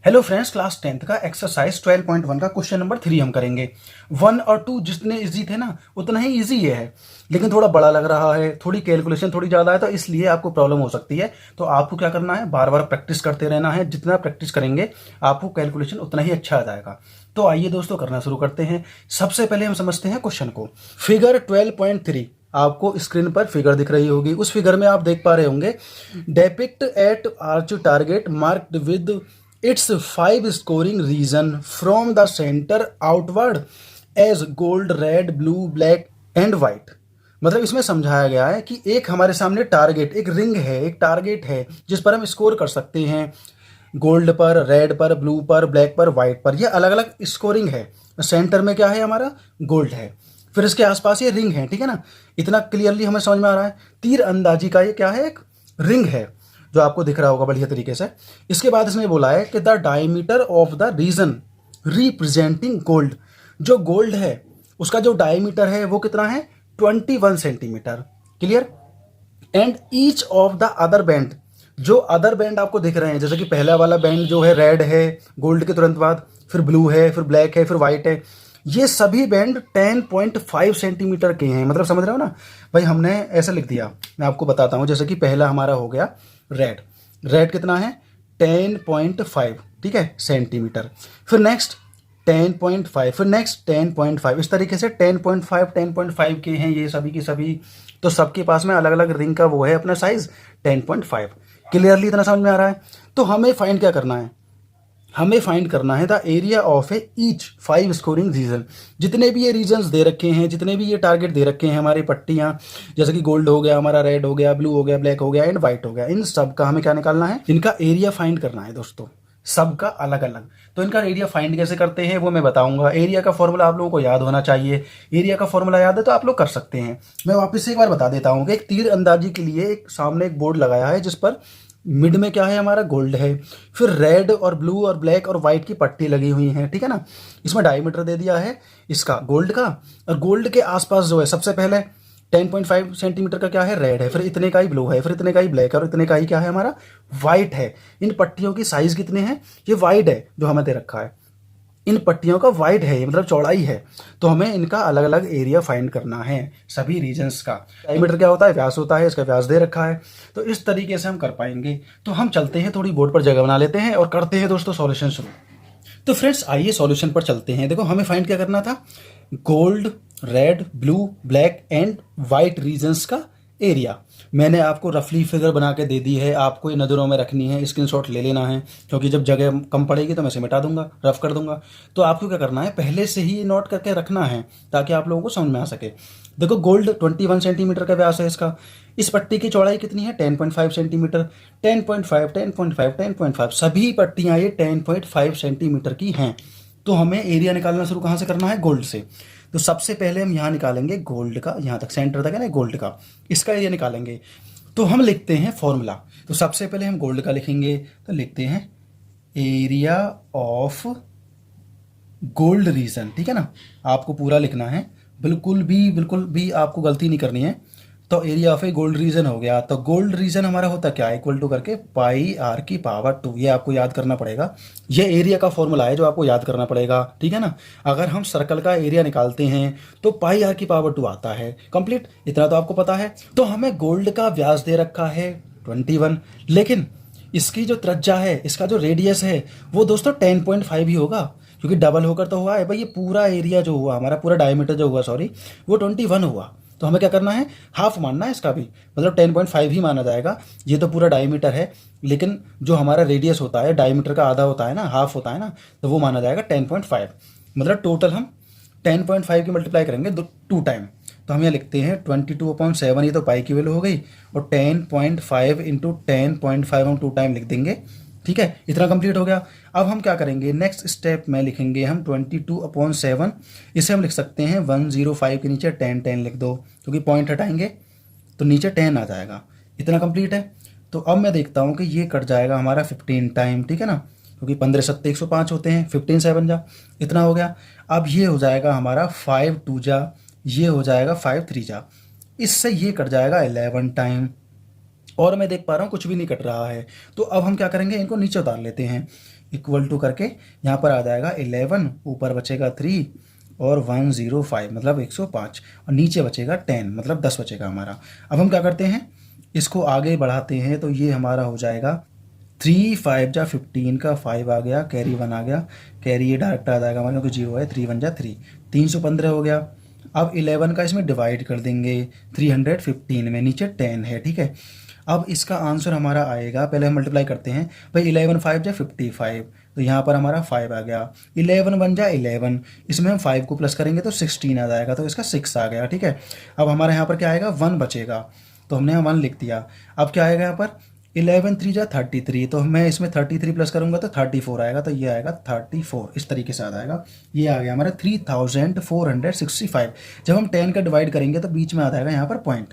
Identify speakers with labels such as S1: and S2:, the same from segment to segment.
S1: Hello friends, class 10th का exercise 12.1 का question number 3 हम करेंगे। 1 और 2 जितने इजी थे ना उतना ही इजी ये है, लेकिन थोड़ा बड़ा लग रहा है, थोड़ी कैलकुलेशन थोड़ी ज़्यादा है, तो इसलिए आपको प्रॉब्लम हो सकती है। तो आपको क्या करना है, बार बार प्रैक्टिस करते रहना है। जितना प्रैक्टिस करेंगे आपको कैलकुलेशन उतना ही अच्छा आ जाएगा। तो आइए दोस्तों, करना शुरू करते हैं। सबसे पहले हम समझते हैं क्वेश्चन को। फिगर 12.3 आपको स्क्रीन पर फिगर दिख रही होगी। उस फिगर में आप देख पा रहे होंगे, depict at arch target marked with its 5 scoring region from the center outward as gold, red, blue, black and white। मतलब इसमें समझाया गया है कि एक हमारे सामने टारगेट, एक रिंग है, एक टारगेट है जिस पर हम स्कोर कर सकते हैं। गोल्ड पर, रेड पर, ब्लू पर, ब्लैक पर, वाइट पर, ये अलग अलग स्कोरिंग है। सेंटर में क्या है, हमारा गोल्ड है। फिर इसके आसपास ये रिंग है, ठीक है ना। इतना क्लियरली हमें समझ में आ रहा है। तीर अंदाजी का ये क्या है, एक रिंग है जो आपको दिख रहा होगा बढ़िया तरीके से। इसके बाद इसमें बोला है कि the diameter of the region representing gold. जो गोल्ड है उसका जो डायमीटर है वो कितना है, 21 centimetre. Clear. And each of the other band, जो अदर बैंड आपको दिख रहे हैं, जैसे कि पहला वाला बैंड जो है रेड है गोल्ड के तुरंत बाद, फिर ब्लू है, फिर ब्लैक है, फिर व्हाइट है, ये सभी बैंड 10.5 सेंटीमीटर के हैं। मतलब समझ रहे हो ना भाई, हमने ऐसा लिख दिया। मैं आपको बताता हूँ, जैसे कि पहला हमारा हो गया रेड। रेड कितना है, 10.5, ठीक है, सेंटीमीटर। फिर नेक्स्ट 10.5, फिर नेक्स्ट 10.5, इस तरीके से 10.5 के हैं ये सभी की सभी। तो सबके पास में अलग अलग रिंग का वो है अपना साइज 10.5। क्लियरली इतना समझ में आ रहा है। तो हमें फाइंड क्या करना है, हमें फाइंड करना है the area of a each 5 scoring region. जितने भी ये रीजन्स दे रखे हैं, जितने भी ये टारगेट दे रखे हैं हमारी पट्टियाँ, जैसे कि गोल्ड हो गया, हमारा रेड हो गया, ब्लू हो गया, ब्लैक हो गया एंड व्हाइट हो गया, इन सब का हमें क्या निकालना है, इनका एरिया फाइंड करना है दोस्तों, सबका अलग अलग। तो इनका एरिया फाइंड कैसे करते हैं वो मैं बताऊंगा। एरिया का फॉर्मूला आप लोगों को याद होना चाहिए। एरिया का फॉर्मूला याद है तो आप लोग कर सकते हैं। मैं वापस से एक बार बता देता हूँ कि एक तीर अंदाजी के लिए एक सामने एक बोर्ड लगाया है जिस पर मिड में क्या है, हमारा गोल्ड है, फिर रेड और ब्लू और ब्लैक और वाइट की पट्टी लगी हुई है, ठीक है ना। इसमें डायमीटर दे दिया है इसका गोल्ड का, और गोल्ड के आसपास जो है सबसे पहले 10.5 सेंटीमीटर का क्या है, रेड है, फिर इतने का ही ब्लू है, फिर इतने का ही ब्लैक है, और इतने का ही क्या है, हमारा वाइट है। इन पट्टियों की साइज कितने हैं, ये वाइड है जो हमें दे रखा है, इन पट्टियों का वाइड है, मतलब चौड़ाई है। तो हमें इनका अलग अलग एरिया फाइंड करना है सभी रीजन्स का। डायमीटर क्या होता है, व्यास होता है, इसका व्यास दे रखा है। तो इस तरीके से हम कर पाएंगे। तो हम चलते हैं, थोड़ी बोर्ड पर जगह बना लेते हैं और करते हैं दोस्तों सॉल्यूशन शुरू। तो फ्रेंड्स आइए सॉल्यूशन पर चलते हैं। देखो हमें फाइंड क्या करना था, gold, red, blue, black and white regions का एरिया। मैंने आपको रफली फिगर बना के दे दी है, आपको ये नज़रों में रखनी है, स्क्रीनशॉट ले लेना है, क्योंकि जब जगह कम पड़ेगी तो मैं इसे मिटा दूंगा, रफ कर दूंगा। तो आपको क्या करना है, पहले से ही नोट करके रखना है ताकि आप लोगों को समझ में आ सके। देखो गोल्ड 21 सेंटीमीटर का व्यास है इसका। इस पट्टी की चौड़ाई कितनी है, 10.5 सेंटीमीटर। 10.5, 10.5, 10.5, सभी पट्टियाँ ये 10.5 सेंटीमीटर की हैं। तो हमें एरिया निकालना शुरू कहाँ से करना है, गोल्ड से। तो सबसे पहले हम यहाँ निकालेंगे गोल्ड का, यहाँ तक सेंटर तक है ना गोल्ड का, इसका एरिया निकालेंगे। तो हम लिखते हैं फॉर्मूला। तो सबसे पहले हम गोल्ड का लिखेंगे, तो लिखते हैं एरिया ऑफ गोल्ड रीजन, ठीक है ना। आपको पूरा लिखना है, बिल्कुल भी आपको गलती नहीं करनी है। तो area of A gold reason हो गया। तो गोल्ड रीजन हमारा होता क्या है, इक्वल टू करके पाई आर की पावर 2। ये आपको याद करना पड़ेगा, ये एरिया का फॉर्मूला है जो आपको याद करना पड़ेगा, ठीक है ना। अगर हम सर्कल का एरिया निकालते हैं तो पाई आर की पावर 2 आता है। कंप्लीट, इतना तो आपको पता है। तो हमें गोल्ड का व्यास दे रखा है 21, लेकिन इसकी जो त्रिज्या है, इसका जो रेडियस है वो दोस्तों 10.5 ही होगा, क्योंकि डबल होकर तो हुआ है भाई। ये पूरा एरिया जो हुआ हमारा, पूरा डायमीटर जो हुआ सॉरी, वो 21 हुआ। तो हमें क्या करना है, हाफ मानना है इसका भी, मतलब 10.5 ही माना जाएगा। ये तो पूरा डायमीटर है, लेकिन जो हमारा रेडियस होता है, डायमीटर का आधा होता है ना, हाफ होता है ना, तो वो माना जाएगा 10.5। मतलब टोटल हम 10.5 की मल्टीप्लाई करेंगे 2 टाइम। तो हम यहाँ लिखते हैं 22/7, ये तो पाई की वैल्यू हो गई, और 10.5 इंटू 10.5 हम 2 टाइम लिख देंगे, ठीक है। इतना कंप्लीट हो गया। अब हम क्या करेंगे, नेक्स्ट स्टेप में लिखेंगे हम 22/7। इसे हम लिख सकते हैं 105 के नीचे 10 लिख दो, क्योंकि पॉइंट हटाएंगे तो नीचे 10 आ जाएगा। इतना कंप्लीट है। तो अब मैं देखता हूँ कि ये कट जाएगा हमारा 15 टाइम, ठीक है ना, क्योंकि 15 7 105 होते हैं, 15 7 जा, इतना हो गया। अब ये हो जाएगा हमारा 5 2 जा, ये हो जाएगा 5 3 जा, इससे ये कट जाएगा 11 टाइम। और मैं देख पा रहा हूँ कुछ भी नहीं कट रहा है। तो अब हम क्या करेंगे, इनको नीचे उतार लेते हैं। इक्वल टू करके यहाँ पर आ जाएगा 11, ऊपर बचेगा 3 और 105 मतलब 105 और नीचे बचेगा 10 मतलब 10 बचेगा हमारा। अब हम क्या करते हैं, इसको आगे बढ़ाते हैं तो ये हमारा हो जाएगा 3 5 जा 15 का 5 आ गया, कैरी 1 आ गया, कैरी ये डायरेक्ट आ जाएगा हमारे क्योंकि 0 है, 3 1 जा 3, 315 हो गया। अब 11 का इसमें डिवाइड कर देंगे 315 में, नीचे 10 है, ठीक है। अब इसका आंसर हमारा आएगा, पहले हम मल्टीप्लाई करते हैं भाई, 11 5 जा 55 तो यहाँ पर हमारा 5 आ गया, 11 1 जा 11, इसमें हम 5 को प्लस करेंगे तो 16 आ जाएगा, तो इसका 6 आ गया, ठीक है। अब हमारे यहाँ पर क्या आएगा, 1 बचेगा, तो हमने यहाँ 1 लिख दिया। अब क्या आएगा यहाँ पर 11 3 जा 33, तो मैं इसमें 33 प्लस करूँगा तो 34 आएगा, तो ये आएगा 34, इस तरीके से आ जाएगा। ये आ गया हमारा 3465। जब हम 10 का डिवाइड करेंगे तो बीच में आ जाएगा यहाँ पर पॉइंट,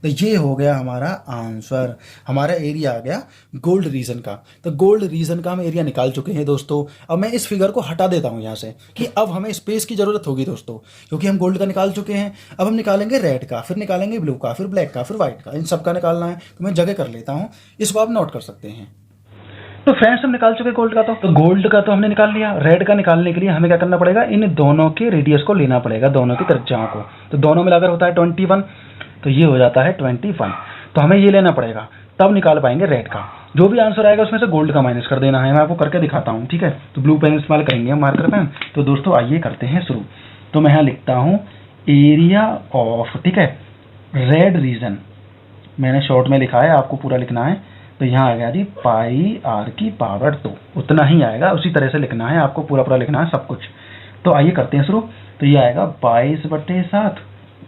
S1: तो ये हो गया हमारा आंसर। हमारा एरिया आ गया गोल्ड रीजन का। तो गोल्ड रीजन का हम एरिया निकाल चुके हैं दोस्तों। अब मैं इस फिगर को हटा देता हूँ यहाँ से कि अब हमें स्पेस की ज़रूरत होगी दोस्तों, क्योंकि हम गोल्ड का निकाल चुके हैं। अब हम निकालेंगे रेड का, फिर निकालेंगे ब्लू का, फिर ब्लैक का, फिर व्हाइट का, इन सब का निकालना है। तो मैं जगह कर लेता हूँ, इसको आप नोट कर सकते हैं। तो फ्रेंड्स हम निकाल चुके गोल्ड का, तो गोल्ड का तो हमने निकाल लिया। रेड का निकालने के लिए हमें क्या करना पड़ेगा, इन दोनों के रेडियस को लेना पड़ेगा, दोनों की त्रिज्याओं को। तो दोनों मिलाकर होता है 21, तो ये हो जाता है 21, तो हमें ये लेना पड़ेगा, तब निकाल पाएंगे रेड का। जो भी आंसर आएगा उसमें से गोल्ड का माइनस कर देना है, मैं आपको करके दिखाता हूँ, ठीक है। तो ब्लू पेन इस्तेमाल करेंगे हम, मार्कर पेन। तो दोस्तों आइए करते हैं शुरू। तो मैं यहाँ लिखता हूँ एरिया ऑफ, ठीक है, रेड रीजन, मैंने शॉर्ट में लिखा है, आपको पूरा लिखना है। तो यहाँ आ गया जी पाई r की पावर 2, उतना ही आएगा, उसी तरह से लिखना है, आपको पूरा पूरा लिखना है सब कुछ। तो आइए करते हैं शुरू। तो ये आएगा 22/7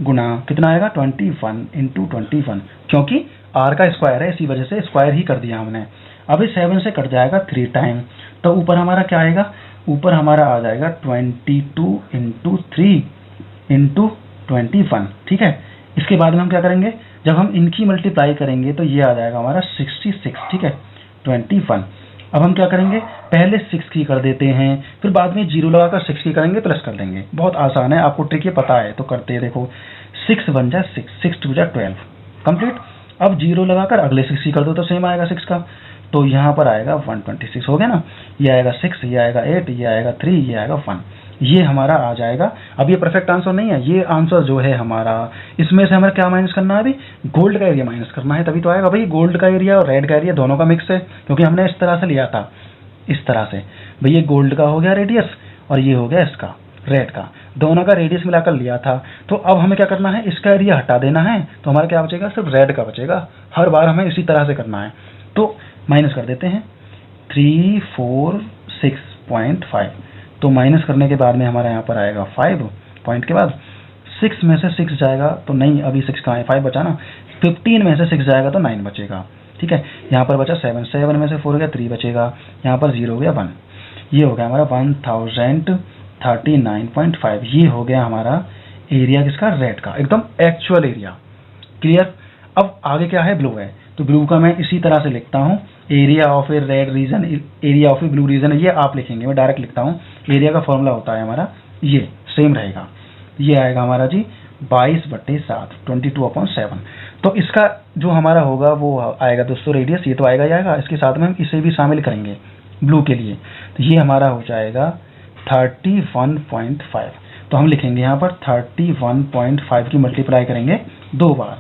S1: गुना कितना आएगा 21 इंटू 21, क्योंकि r का स्क्वायर है इसी वजह से स्क्वायर ही कर दिया हमने। अब इस 7 से कट जाएगा 3 टाइम, तो ऊपर हमारा क्या आएगा, ऊपर हमारा आ जाएगा 22 इंटू 3 इंटू 21, ठीक है। इसके बाद में हम क्या करेंगे, जब हम इनकी मल्टीप्लाई करेंगे तो ये आ जाएगा हमारा 66, ठीक है, 21। अब हम क्या करेंगे, पहले 6 की कर देते हैं, फिर बाद में 0 लगाकर 6 की करेंगे, प्लस कर देंगे। बहुत आसान है, आपको ट्रिक ये पता है तो करते हैं। देखो 6 1 जा 6, 6 2 जा 12, कंप्लीट। अब 0 लगाकर अगले 6 की कर दो तो सेम आएगा 6 का, तो यहाँ पर आएगा 126 हो गया ना। ये आएगा 6, ये आएगा 8, ये आएगा 3, ये आएगा 1, ये हमारा आ जाएगा। अब ये परफेक्ट आंसर नहीं है, ये आंसर जो है हमारा, इसमें से हमें क्या माइनस करना है, अभी गोल्ड का एरिया माइनस करना है, तभी तो आएगा। भाई गोल्ड का एरिया और रेड का एरिया दोनों का मिक्स है, क्योंकि हमने इस तरह से लिया था, इस तरह से। भाई ये गोल्ड का हो गया रेडियस और ये हो गया इसका रेड का, दोनों का रेडियस मिलाकर लिया था। तो अब हमें क्या करना है, इसका एरिया हटा देना है, तो हमारा क्या बचेगा, सिर्फ रेड का बचेगा। हर बार हमें इसी तरह से करना है, तो माइनस कर देते हैं 346.5। तो माइनस करने के बाद में हमारा यहाँ पर आएगा 5 पॉइंट के बाद 6 में से 6 जाएगा तो नहीं, अभी 6 कहाँ है, 5 बचा ना। 15 में से 6 जाएगा तो 9 बचेगा, ठीक है। यहाँ पर बचा 7, 7 में से 4 गया 3 बचेगा, यहाँ पर 0 हो गया 1, ये हो गया हमारा 1039.5। ये हो गया हमारा एरिया किसका, रेड का, एकदम एक्चुअल एरिया। क्लियर। अब आगे क्या है, ब्लू है, तो ब्लू का मैं इसी तरह से लिखता हूँ, area of a red region, area of a blue region, ये आप लिखेंगे, मैं डायरेक्ट लिखता हूँ। एरिया का फॉर्मूला होता है हमारा, ये सेम रहेगा, ये आएगा हमारा जी 22/7, 22/7। तो इसका जो हमारा होगा वो आएगा दोस्तों रेडियस, ये तो आएगा ही आएगा, इसके साथ में हम इसे भी शामिल करेंगे ब्लू के लिए, तो ये हमारा हो जाएगा 31.5। तो हम लिखेंगे यहाँ पर 31.5 की मल्टीप्लाई करेंगे 2 बार।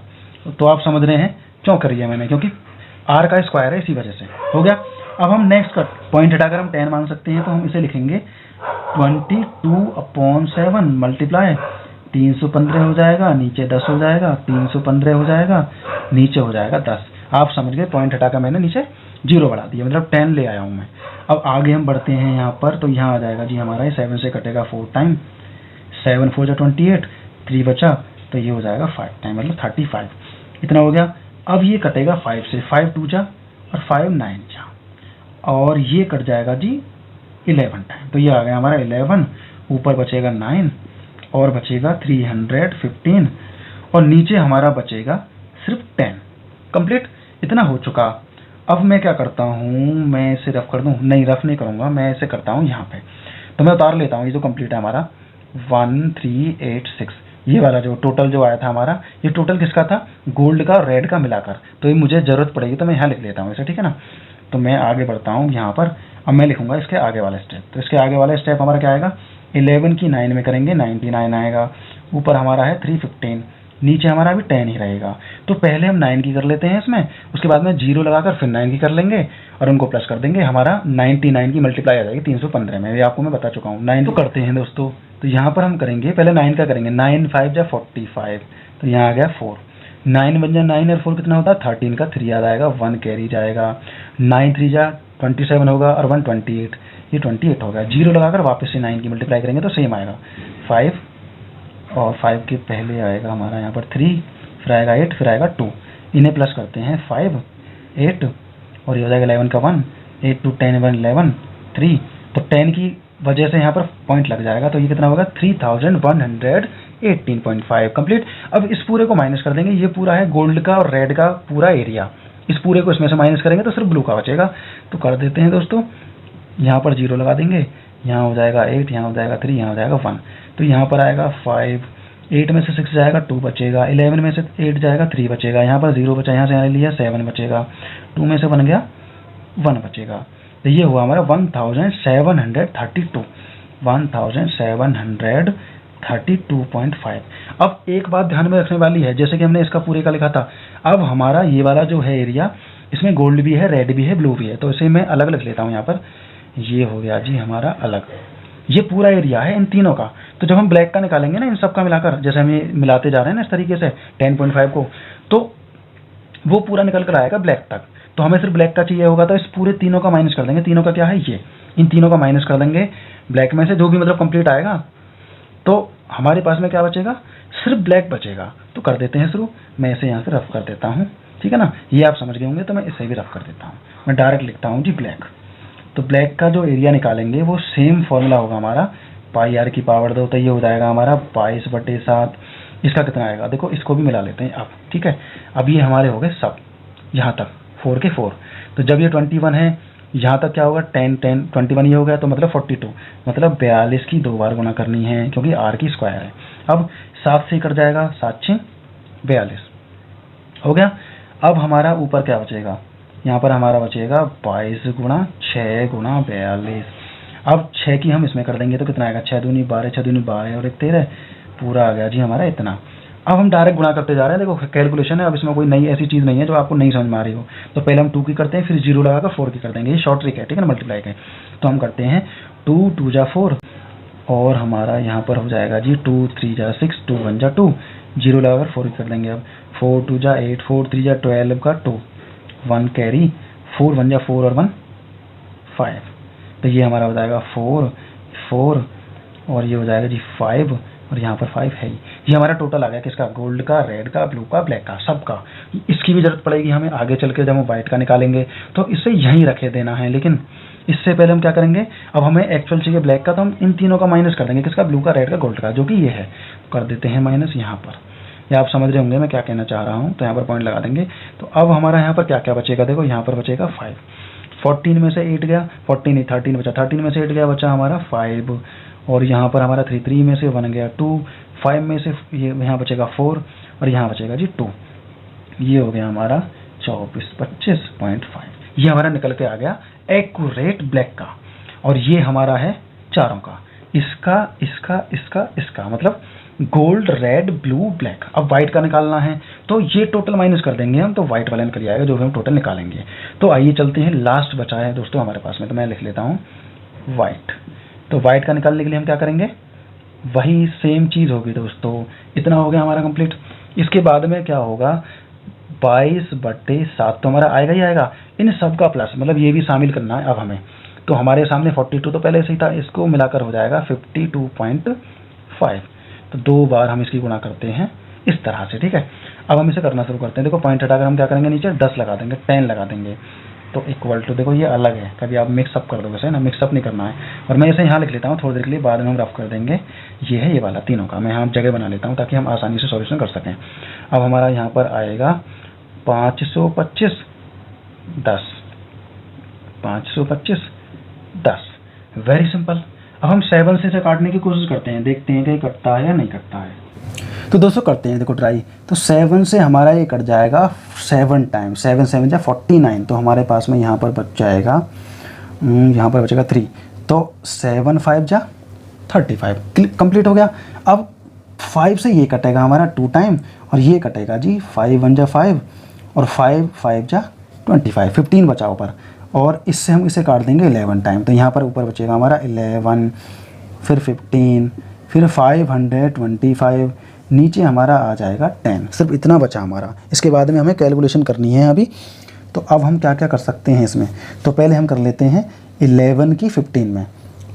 S1: तो आप समझ रहे हैं क्यों करी है मैंने, क्योंकि r का स्क्वायर है, इसी वजह से हो गया। अब हम नेक्स्ट का पॉइंट हटाकर हम 10 मान सकते हैं, तो हम इसे लिखेंगे 22/7 मल्टीप्लाई 315 हो जाएगा, नीचे 10 हो जाएगा, 315 हो जाएगा, नीचे हो जाएगा 10। आप समझ गए, पॉइंट हटाकर मैंने नीचे 0 बढ़ा दिया, मतलब 10 ले आया हूँ मैं। अब आगे हम बढ़ते हैं यहाँ पर, तो यहाँ आ जाएगा जी हमारा 7 से कटेगा 4 टाइम, 7 4 जा 28, 3 बचा, तो ये हो जाएगा 5 टाइम, मतलब 35, इतना हो गया। अब ये कटेगा 5 से, 5 2 जा और 5 9 जा, और ये कट जाएगा जी 11 टाइम, तो ये आ गया हमारा 11, ऊपर बचेगा 9 और बचेगा 315, और नीचे हमारा बचेगा सिर्फ 10। कंप्लीट, इतना हो चुका। अब मैं क्या करता हूँ, मैं इसे रफ कर दूँ, नहीं रफ नहीं करूँगा, मैं इसे करता हूँ यहाँ पे, तो मैं उतार लेता हूँ। ये जो कंप्लीट है हमारा 1386, ये वाला जो टोटल जो आया था हमारा, ये टोटल किसका था, गोल्ड का और रेड का मिलाकर। तो ये मुझे ज़रूरत पड़ेगी तो मैं यहाँ लिख लेता हूँ इसे, ठीक है ना। तो मैं आगे बढ़ता हूँ यहाँ पर, अब मैं लिखूंगा इसके आगे वाला स्टेप। तो इसके आगे वाला स्टेप हमारा क्या आएगा, 11 की 9 में करेंगे 99 आएगा, ऊपर हमारा है 315, नीचे हमारा अभी 10 ही रहेगा। तो पहले हम 9 की कर लेते हैं इसमें, उसके बाद में 0 लगाकर फिर 9 की कर लेंगे और उनको प्लस कर देंगे, हमारा 99 की मल्टीप्लाई आ जाएगी 315 में। ये आपको मैं बता चुका हूँ। 9 तो करते हैं दोस्तों, तो यहाँ पर हम करेंगे पहले 9 का करेंगे, 9 5 जा 45, तो यहाँ आ गया 4, 9 बन जा 9 और 4 कितना होता है 13 का 3 याद आएगा, 1 कैरी जाएगा, 9 3 जा 27 होगा और 1 28, ये 28 होगा। 0 लगाकर वापस से 9 की मल्टीप्लाई करेंगे तो सेम आएगा 5, और 5 के पहले आएगा हमारा यहाँ पर 3, फिर आएगा 8, फिर आएगा 2, इन्हें प्लस करते हैं 5 8 और ये हो जाएगा 11 का 1, 8 2 10 1 11 3, तो 10 की वजह से यहाँ पर पॉइंट लग जाएगा, तो ये कितना होगा 3118.5 कंप्लीट। अब इस पूरे को माइनस कर देंगे, ये पूरा है गोल्ड का और रेड का पूरा एरिया, इस पूरे को इसमें से माइनस करेंगे तो सिर्फ ब्लू का बचेगा। तो कर देते हैं दोस्तों, यहाँ पर 0 लगा देंगे, यहाँ हो जाएगा 8, यहाँ हो जाएगा 3, यहाँ हो जाएगा 1, तो यहाँ पर आएगा 5, 8 में से 6 जाएगा 2 बचेगा, 11 में से 8 जाएगा 3 बचेगा, यहाँ पर 0 बचा, यहाँ से यहाँ लिया 7 बचेगा, 2 में से बन गया 1 बचेगा। तो ये हुआ हमारा 1732.5। अब एक बात ध्यान में रखने वाली है, जैसे कि हमने इसका पूरे का लिखा था, अब हमारा ये वाला जो है एरिया, इसमें गोल्ड भी है, रेड भी है, ब्लू भी है, तो इसे मैं अलग लिख लेता हूँ यहाँ पर। ये हो गया जी हमारा अलग, ये पूरा एरिया है इन तीनों का। तो जब हम ब्लैक का निकालेंगे ना इन सब का मिलाकर, जैसे हम ये मिलाते जा रहे हैं ना इस तरीके से 10.5 को, तो वो पूरा निकल कर आएगा ब्लैक तक। तो हमें सिर्फ ब्लैक का चाहिए होगा, तो इस पूरे तीनों का माइनस कर देंगे। तीनों का क्या है, ये इन तीनों का माइनस कर देंगे ब्लैक में से, जो भी मतलब कंप्लीट आएगा, तो हमारे पास में क्या बचेगा, सिर्फ ब्लैक बचेगा। तो कर देते हैं शुरू, मैं इसे यहाँ से रफ कर देता हूँ, ठीक है ना, ये आप समझ गए होंगे, तो मैं इसे भी रफ कर देता हूँ। मैं डायरेक्ट लिखता हूँ जी ब्लैक। तो ब्लैक का जो एरिया निकालेंगे वो सेम फॉर्मूला होगा हमारा, पाई आर की पावर 2, तो ये हो जाएगा हमारा 22/7। इसका कितना आएगा, देखो इसको भी मिला लेते हैं अब, ठीक है। अब ये हमारे हो गए सब यहाँ तक 4 के 4, तो जब ये 21 है, यहाँ तक क्या होगा 10 10 21 ये हो गया, तो मतलब 42, मतलब 42 की 2 बार गुना करनी है, क्योंकि आर की स्क्वायर है। अब 7 से कट जाएगा, 7 6 42 हो गया। अब हमारा ऊपर क्या बचेगा, यहाँ पर हमारा बचेगा 22 गुणा 6 गुणा 42। अब 6 की हम इसमें कर देंगे तो कितना आएगा, 6 दूनी 12, 6 दूनी 12 और 1 13, पूरा आ गया जी हमारा इतना। अब हम डायरेक्ट गुणा करते जा रहे हैं, देखो कैलकुलेशन है, अब इसमें कोई नई ऐसी चीज़ नहीं है जो आपको नहीं समझ में आ रही हो। तो पहले हम 2 की करते हैं, फिर 0 लगाकर 4 की कर देंगे, ये शॉर्ट ट्रिक है, ठीक है ना, मल्टीप्लाई के। तो हम करते हैं 2 2 जा 4, और हमारा यहाँ पर हो जाएगा जी 2 3 जा 6, 2 1 जा 2, 0 लगाकर 4 की कर देंगे। अब 4 2 जा 8, 4 3 जा 12 का 2, 1 कैरी, 4 1 जा 4 और 1 5, तो ये हमारा हो जाएगा 4 4, और ये हो जाएगा जी 5, और यहाँ पर 5 है ही। ये हमारा टोटल आ गया किसका, गोल्ड का, रेड का, ब्लू का, ब्लैक का, सबका। इसकी भी जरूरत पड़ेगी हमें आगे चल के, जब हम वाइट का निकालेंगे तो इसे यहीं रखे देना है। लेकिन इससे पहले हम क्या करेंगे, अब हमें एक्चुअल चाहिए ब्लैक का, तो हम इन तीनों का माइनस कर देंगे, किसका, ब्लू का, रेड का, गोल्ड का, जो कि ये है। कर देते हैं माइनस यहाँ पर, या आप समझ रहे होंगे मैं क्या कहना चाह रहा हूँ, तो यहाँ पर पॉइंट लगा देंगे। तो अब हमारा यहाँ पर क्या क्या बचेगा, देखो यहाँ पर बचेगा 5, 14 में से 8 गया, 14 नहीं 13 बचा, 13 में से 8 गया, बचा हमारा 5, और यहाँ पर हमारा 3 में से 1 गया 2, 5 में से ये यहाँ बचेगा 4, और यहाँ बचेगा जी 2, ये हो गया हमारा 2425.5। ये हमारा निकल के आ गया एक्यूरेट ब्लैक का, और ये हमारा है चारों का, इसका इसका इसका इसका, मतलब गोल्ड, रेड, ब्लू, ब्लैक। अब व्हाइट का निकालना है, तो ये टोटल माइनस कर देंगे हम, तो व्हाइट वाला निकल आएगा जो भी हम टोटल निकालेंगे। तो आइए चलते हैं, लास्ट बचा है दोस्तों हमारे पास में, तो मैं लिख लेता हूँ व्हाइट। तो व्हाइट का निकालने के लिए हम क्या करेंगे, वही सेम चीज़ होगी दोस्तों। इतना हो गया हमारा कंप्लीट। इसके बाद में क्या होगा, 22/7 तो हमारा आएगा ही आएगा, इन सब का प्लस, मतलब ये भी शामिल करना है अब हमें। तो हमारे सामने 42 तो पहले से ही था, इसको मिलाकर हो जाएगा 52.5। तो 2 बार हम इसकी गुणा करते हैं इस तरह से, ठीक है। अब हम इसे करना शुरू करते हैं। देखो पॉइंट हटाकर हम क्या करेंगे, नीचे 10 लगा देंगे, 10 लगा देंगे, तो इक्वल टू, देखो ये अलग है, कभी आप मिक्सअप कर दो वैसे ना, मिक्सअप नहीं करना है। और मैं इसे यहाँ लिख लेता हूँ थोड़ी देर के लिए, बाद में हम रफ कर देंगे। ये है ये वाला तीनों का, मैं यहाँ जगह बना लेता हूँ ताकि हम आसानी से सॉल्यूशन कर सकें। अब हमारा यहाँ पर आएगा 525 10, 525 10, वेरी सिंपल। अब हम 7 से इसे काटने की कोशिश करते हैं, देखते हैं कि कटता है या नहीं कटता है। तो दोस्तों करते हैं, देखो ट्राई। तो 7 से हमारा ये कट जाएगा 7 टाइम, 7 7 जा 49, तो हमारे पास में यहाँ पर बच जाएगा यहाँ पर बचेगा 3, तो 7 5 जा 35, कंप्लीट हो गया। अब 5 से ये कटेगा हमारा 2 टाइम, और ये कटेगा जी 5 1 जा 5 और 5 5 जा 25, 15 बचा ऊपर, और इससे हम इसे काट देंगे 11 टाइम। तो यहाँ पर ऊपर बचेगा हमारा 11, फिर 15, फिर 525, नीचे हमारा आ जाएगा 10। सिर्फ इतना बचा हमारा। इसके बाद में हमें कैलकुलेशन करनी है अभी। तो अब हम क्या क्या कर सकते हैं इसमें, तो पहले हम कर लेते हैं 11 की 15 में।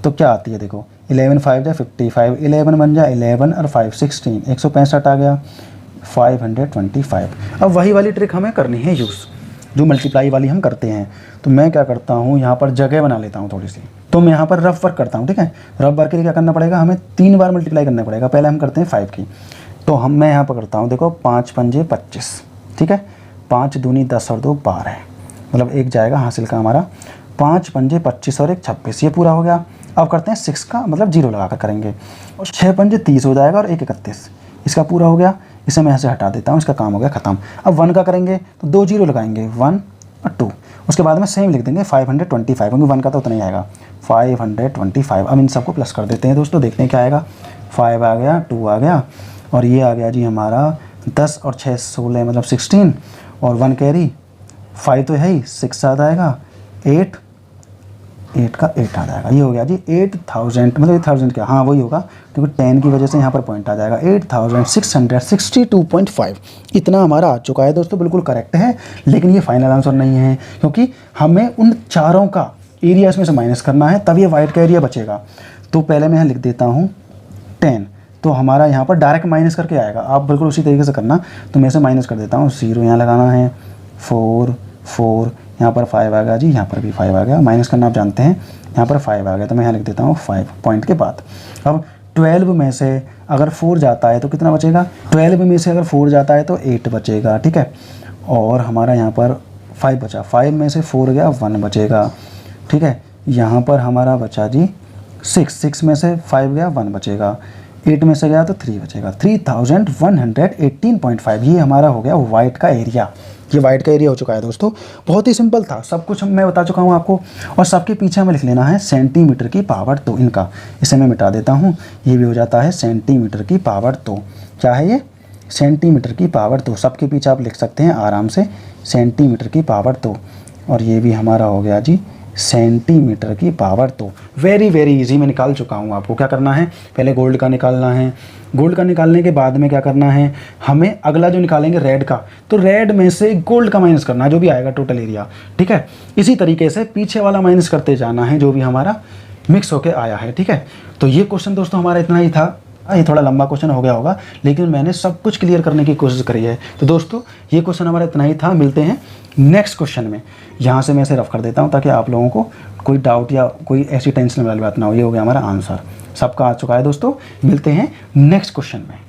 S1: तो क्या आती है देखो, 11 5 जा 55, 11 बन जा 11 और 5 16, 165 आ गया 525। अब वही वाली ट्रिक हमें करनी है यूज़, जो मल्टीप्लाई वाली हम करते हैं। तो मैं क्या करता हूँ, यहाँ पर जगह बना लेता हूँ थोड़ी सी। तो मैं यहाँ पर रफ वर्क करता हूँ, ठीक है। रफ वर्क के लिए क्या करना पड़ेगा, हमें 3 बार मल्टीप्लाई करना पड़ेगा। पहले हम करते हैं 5 की। तो मैं यहाँ पर करता हूँ, देखो 5 पंजे 25, ठीक है। 5 दूनी 10 और 2 12, मतलब एक जाएगा हासिल का हमारा। 5 पंजे 25 और 1 26, ये पूरा हो गया। अब करते हैं 6 का, मतलब 0 लगा कर करेंगे, और 6 पंजे 30 हो जाएगा, और 1 31, इसका पूरा हो गया। इसे मैं ऐसे हटा देता हूँ, इसका काम हो गया ख़त्म। अब 1 का करेंगे तो 2 0 लगाएंगे, 1 और 2। उसके बाद में सेम लिख देंगे 525, क्योंकि 1 का तो उतना ही आएगा 525। अब इन सबको प्लस कर देते हैं दोस्तों, देखते हैं क्या आएगा। 5 आ गया, 2 आ गया, और ये आ गया जी हमारा 10 और 6 16, मतलब 16, और 1 कैरी, 5 तो है ही, 6 आ जाएगा, 8 का 8 आ जाएगा। ये हो गया जी 8000, मतलब 8000 क्या, हाँ वही होगा, क्योंकि 10 की वजह से यहाँ पर पॉइंट आ जाएगा। 8662.5 इतना हमारा आ चुका है दोस्तों, बिल्कुल करेक्ट है। लेकिन ये फाइनल आंसर नहीं है, क्योंकि हमें उन चारों का एरिया इसमें से माइनस करना है, तब ये वाइट का एरिया बचेगा। तो पहले मैं यहाँ लिख देता हूँ 10, तो हमारा यहाँ पर डायरेक्ट माइनस करके आएगा। आप बिल्कुल उसी तरीके से करना। तो मैं इसे माइनस कर देता हूँ, 0 यहाँ लगाना है, 4 4, यहाँ पर 5 आ गया जी, यहाँ पर भी 5 आ गया। माइनस करना आप जानते हैं, यहाँ पर 5 आ गया, तो मैं यहाँ लिख देता हूँ 5 पॉइंट के बाद। अब 12 में से अगर 4 जाता है तो कितना बचेगा, 12 में से अगर 4 जाता है तो 8 बचेगा, ठीक है। और हमारा यहाँ पर 5 बचा, 5 में से 4 गया, 1 बचेगा, ठीक है। यहाँ पर हमारा बचा जी 6 में से 5 गया, 1 बचेगा, 8 में से गया तो 3 बचेगा। 3118.5, ये हमारा हो गया वाइट का एरिया। ये वाइट का एरिया हो चुका है दोस्तों। बहुत ही सिंपल था, सब कुछ मैं बता चुका हूँ आपको। और सबके पीछे हमें लिख लेना है सेंटीमीटर की पावर 2 इनका। इसे मैं मिटा देता हूँ, ये भी हो जाता है सेंटीमीटर की पावर 2। क्या है ये, सेंटीमीटर की पावर 2। सबके पीछे आप लिख सकते हैं आराम से सेंटीमीटर की पावर 2। और ये भी हमारा हो गया जी सेंटीमीटर की पावर 2। वेरी वेरी इजी, मैं निकाल चुका हूँ। आपको क्या करना है, पहले गोल्ड का निकालना है। गोल्ड का निकालने के बाद में क्या करना है, हमें अगला जो निकालेंगे रेड का, तो रेड में से गोल्ड का माइनस करना है, जो भी आएगा टोटल एरिया, ठीक है। इसी तरीके से पीछे वाला माइनस करते जाना है, जो भी हमारा मिक्स होके आया है, ठीक है। तो ये क्वेश्चन दोस्तों हमारा इतना ही था। ये थोड़ा लंबा क्वेश्चन हो गया होगा, लेकिन मैंने सब कुछ क्लियर करने की कोशिश करी है। तो दोस्तों ये क्वेश्चन हमारा इतना ही था। मिलते हैं नेक्स्ट क्वेश्चन में। यहाँ से मैं इसे रफ कर देता हूँ, ताकि आप लोगों को कोई डाउट या कोई ऐसी टेंशन वाली बात ना हो। ये हो गया हमारा आंसर, सबका आ चुका है दोस्तों। मिलते हैं नेक्स्ट क्वेश्चन में।